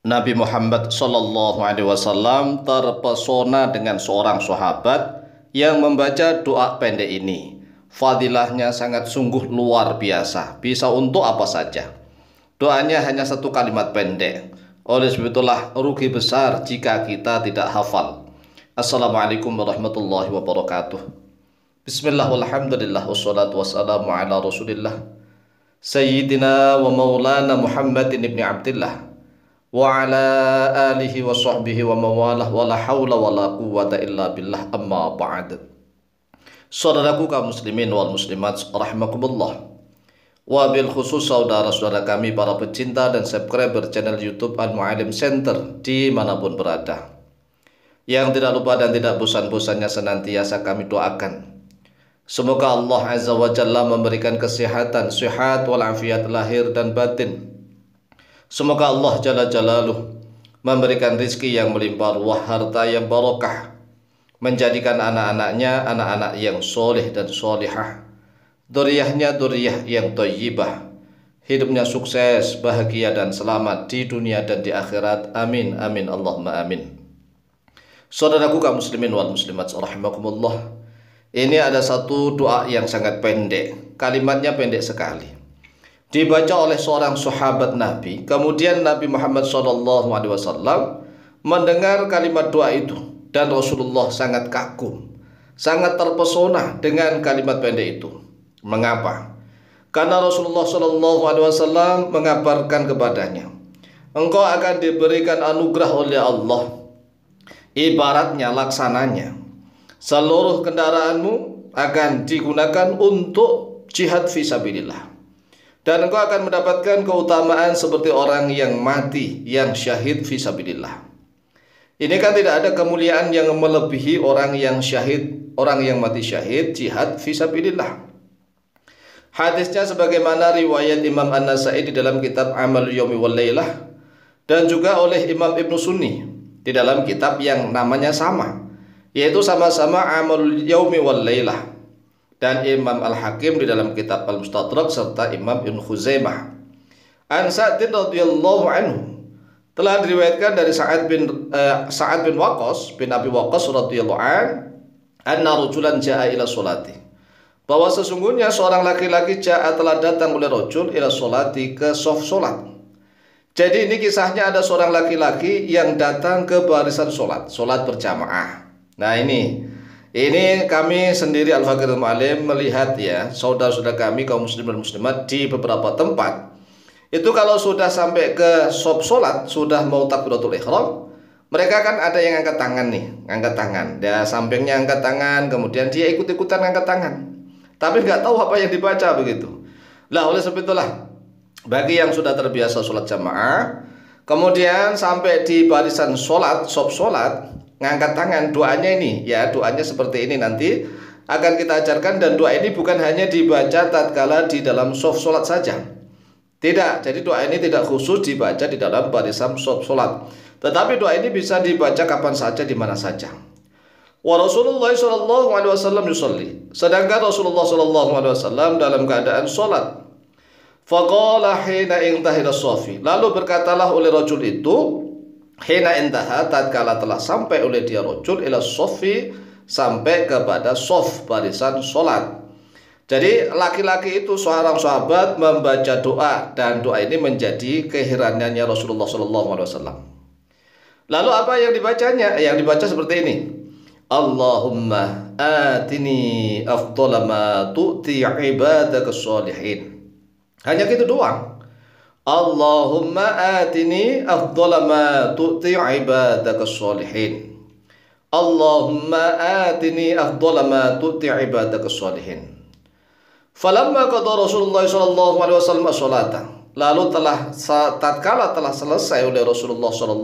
Nabi Muhammad SAW terpesona dengan seorang sahabat yang membaca doa pendek ini. Fadilahnya sangat sungguh luar biasa, bisa untuk apa saja. Doanya hanya satu kalimat pendek. Oleh sebab itulah rugi besar jika kita tidak hafal. Assalamualaikum warahmatullahi wabarakatuh. Bismillah walhamdulillah wassalatu wassalamu ala rasulillah Sayyidina wa maulana Muhammadin ibni Abdillah wa ala alihi wa sahbihi wa mawalah wa la hawla wa la quwwata illa billah, amma ba'd. Saudaraku kaum muslimin wal muslimat rahimakumullah, wabil khusus saudara-saudara kami para pecinta dan subscriber channel YouTube Al-Mu'allim Center dimanapun berada, yang tidak lupa dan tidak bosan-bosannya senantiasa kami doakan semoga Allah Azza wa Jalla memberikan kesehatan, sehat walafiat lahir dan batin. Semoga Allah Jalla Jalaluh memberikan rizki yang melimpah ruah, harta yang barokah, menjadikan anak-anaknya anak-anak yang soleh dan solihah, duriyahnya duriyah yang thayyibah, hidupnya sukses, bahagia dan selamat di dunia dan di akhirat. Amin amin Allahumma amin. Saudaraku kaum muslimin wal muslimat rahimakumullah, ini ada satu doa yang sangat pendek, kalimatnya pendek sekali, dibaca oleh seorang sahabat Nabi. Kemudian Nabi Muhammad SAW mendengar kalimat doa itu, dan Rasulullah sangat kagum, sangat terpesona dengan kalimat pendek itu. Mengapa? Karena Rasulullah SAW mengabarkan kepadanya, engkau akan diberikan anugerah oleh Allah, ibaratnya laksananya seluruh kendaraanmu akan digunakan untuk jihad fisabilillah, dan engkau akan mendapatkan keutamaan seperti orang yang mati, yang syahid fisabilillah. Ini kan tidak ada kemuliaan yang melebihi orang yang syahid, orang yang mati syahid jihad fisabilillah. Hadisnya sebagaimana riwayat Imam An-Nasa'i di dalam kitab Amalul Yaumi wal Lailah, dan juga oleh Imam Ibnu Sunni di dalam kitab yang namanya sama, yaitu sama-sama Amalul Yaumi wal Lailah, dan Imam Al-Hakim di dalam kitab Al-Mustadrak serta Imam Ibn Khuzaimah. An Sa'din radhiyallahu anhu, telah diriwayatkan dari Sa'ad bin Waqqas bin Abi Waqqas radhiyallahu anna rajulan jaa ila sholati, bahwa sesungguhnya seorang laki-laki telah datang oleh rajul ila sholati, ke shaf sholat. Jadi ini kisahnya, ada seorang laki-laki yang datang ke barisan sholat berjamaah. Nah ini kami sendiri Al-Faqih Al-Mu'allim melihat ya, saudara-saudara kami kaum muslim dan muslimat di beberapa tempat itu kalau sudah sampai ke shaf sholat, sudah mau takbiratul ihram, mereka kan ada yang angkat tangan nih, angkat tangan, dia sampingnya angkat tangan, kemudian dia ikut-ikutan angkat tangan, tapi nggak tahu apa yang dibaca begitu. Lah oleh sebab itulah, bagi yang sudah terbiasa sholat jamaah, kemudian sampai di barisan sholat, shaf sholat, ngangkat tangan, doanya ini ya, doanya seperti ini nanti akan kita ajarkan. Dan doa ini bukan hanya dibaca tatkala di dalam shaf sholat saja, tidak. Jadi doa ini tidak khusus dibaca di dalam barisan shaf sholat, tetapi doa ini bisa dibaca kapan saja, di mana saja. Wa Rasulullah SAW yusalli, sedangkan Rasulullah SAW dalam keadaan sholat. Faqala hina intahila shafi, lalu berkatalah oleh rajul itu, hina intaha, tatkala telah sampai oleh dia rajul ila shafi, sampai kepada shaf barisan sholat. Jadi laki-laki itu seorang sahabat membaca doa, dan doa ini menjadi keheranannya Rasulullah SAW. Lalu apa yang dibacanya? Yang dibaca seperti ini, Allahumma atini afdhala ma tu'ti ibadaka sholihin. Hanya gitu doang. Allahumma atini afdhala ma tu'ti ibadaka sholihin. Allahumma atini afdhala ma tu'ti ibadaka sholihin. Falamma qada Rasulullah SAW as-salata, lalu tatkala telah selesai oleh Rasulullah SAW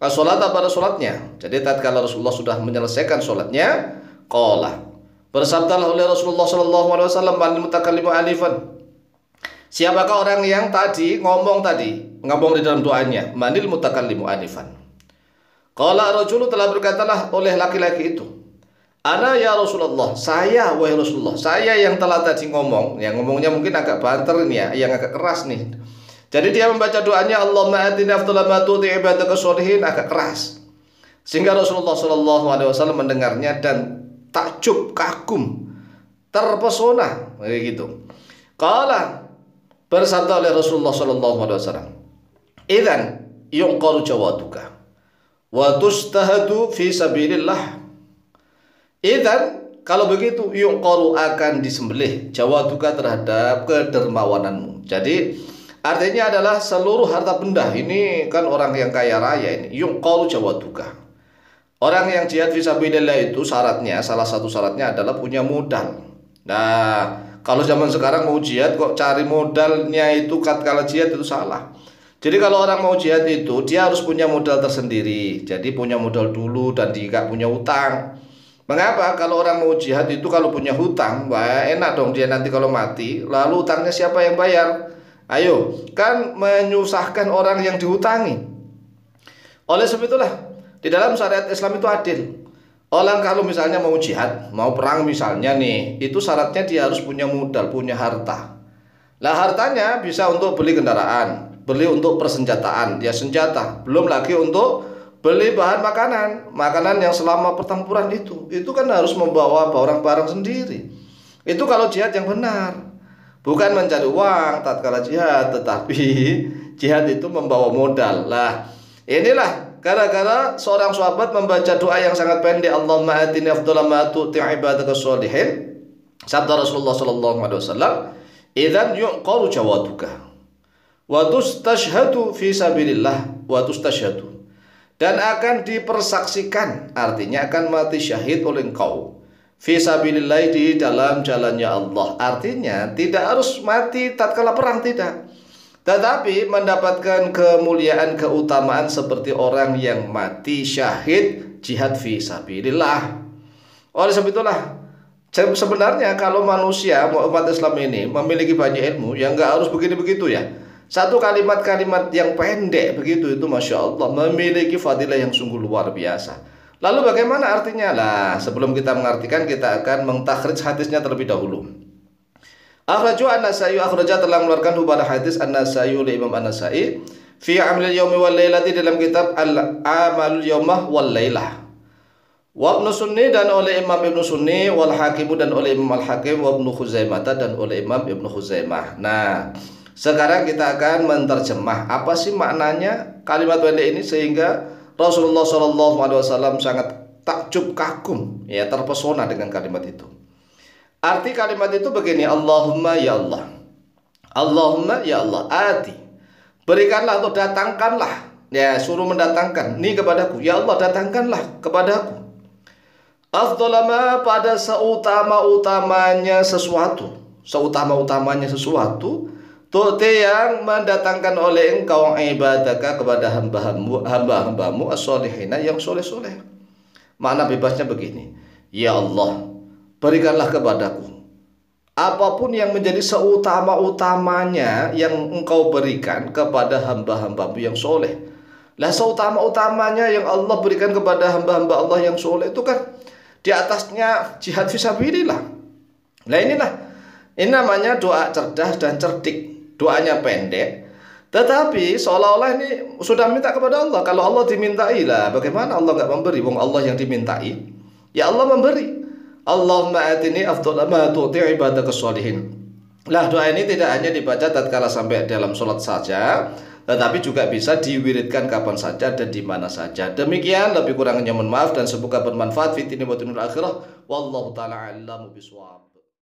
as-salata, pada sholatnya. Jadi tatkala Rasulullah sudah menyelesaikan sholatnya, qala, bersabdalah oleh Rasulullah SAW, man mutakallimu alifan, siapakah orang yang ngomong di dalam doanya, manil mutakallimu alifan. Qala rajulu, telah berkatalah oleh laki-laki itu, ana ya Rasulullah, saya wahai Rasulullah, saya yang telah tadi ngomong. Yang ngomongnya mungkin agak banter ini ya, yang agak keras nih. Jadi dia membaca doanya Allahumma atina afdhala ma tu'ti ibadaka sholihin agak keras. Sehingga Rasulullah Shallallahu alaihi wasallam mendengarnya dan takjub, kagum, terpesona begitu. Qala, bersabda oleh Rasulullah Shallallahu alaihi wasallam, "Idzan yuqalu jawaduka wa tustahadu fi sabilillah." Idzan, kalau begitu yuqalu akan disembelih jawaduka terhadap kedermawananmu. Jadi artinya adalah seluruh harta benda. Ini kan orang yang kaya raya ini. Yuqalu jawaduka. Orang yang jihad fisabilillah itu syaratnya, salah satu syaratnya adalah punya modal. Nah, kalau zaman sekarang mau jihad kok cari modalnya itu kalau jihad itu salah. Jadi kalau orang mau jihad itu dia harus punya modal tersendiri. Jadi punya modal dulu dan tidak punya utang. Mengapa? Kalau orang mau jihad itu kalau punya hutang, wah enak dong dia nanti kalau mati, lalu hutangnya siapa yang bayar? Ayo, kan menyusahkan orang yang dihutangi. Oleh sebab itulah di dalam syariat Islam itu adil. Orang kalau misalnya mau jihad, mau perang misalnya nih, itu syaratnya dia harus punya modal, punya harta. Lah hartanya bisa untuk beli kendaraan, beli untuk persenjataan, ya senjata, belum lagi untuk beli bahan makanan yang selama pertempuran itu kan harus membawa barang-barang sendiri. Itu kalau jihad yang benar, bukan mencari uang tatkala jihad, tetapi jihad itu membawa modal. Lah, inilah gara-gara seorang sahabat membaca doa yang sangat pendek, Allahumma atini afdhala ma tu'ti ibadaka sholihin. Sabda Rasulullah sallallahu alaihi wasallam, "Idzan yuqalu jawaduka wa tustashhadu fi sabilillah wa tustashhadu." Dan akan dipersaksikan, artinya akan mati syahid oleh engkau fisabilillah, di dalam jalannya Allah. Artinya tidak harus mati tatkala perang, tidak, tetapi mendapatkan kemuliaan, keutamaan seperti orang yang mati syahid jihad fisabilillah. Oleh sebab itulah sebenarnya kalau manusia umat Islam ini memiliki banyak ilmu, yang nggak harus begini-begitu ya. Satu kalimat-kalimat yang pendek begitu itu Masya Allah memiliki fadilah yang sungguh luar biasa. Lalu bagaimana artinya? Lah, sebelum kita mengartikan, kita akan mengtakhrij hadisnya terlebih dahulu. Akhraju An-Nasai, akhraja telah mengeluarkan pada hadis An-Nasai oleh Imam An-Nasai fi amlil yaumi wal lailati, dalam kitab Al-Amalul Yaumah wal Lailah. Wa Ibnu Sunni, dan oleh Imam Ibnu Sunni, wal Hakim, dan oleh Imam Al-Hakim, wa Ibnu Khuzaimah, dan oleh Imam Ibnu Khuzaimah. Nah, sekarang kita akan menerjemah apa sih maknanya kalimat pendek ini, sehingga Rasulullah SAW sangat takjub, kagum, ya, terpesona dengan kalimat itu. Arti kalimat itu begini, Allahumma ya Allah, Allahumma ya Allah, ati, berikanlah atau datangkanlah, ya, suruh mendatangkan ini kepadaku, ya Allah datangkanlah kepadaku, afdhalama, pada seutama-utamanya sesuatu, seutama-utamanya sesuatu, tu'ti, yang mendatangkan oleh engkau ibadaka, kepada hamba-hambamu as-solihina, yang soleh-soleh. Makna bebasnya begini, ya Allah, berikanlah kepadaku apapun yang menjadi seutama-utamanya yang engkau berikan kepada hamba-hambamu yang soleh. Lah, seutama-utamanya yang Allah berikan kepada hamba-hamba Allah yang soleh itu kan di atasnya jihad fisabilillah. Nah, ini namanya doa cerdas dan cerdik. Doanya pendek, tetapi seolah-olah ini sudah minta kepada Allah. Kalau Allah dimintai, lah bagaimana Allah nggak memberi? Wong Allah yang dimintai, ya Allah memberi. Allahumma atini afdhala ma tu'ti ibadaka sholihin. Lah, doa ini tidak hanya dibaca tatkala sampai dalam sholat saja, tetapi juga bisa diwiridkan kapan saja dan di mana saja. Demikian, lebih kurangnya mohon maaf, dan semoga bermanfaat fi dinil wa dunil akhirah. Wallahu taala a'lamu bishawab.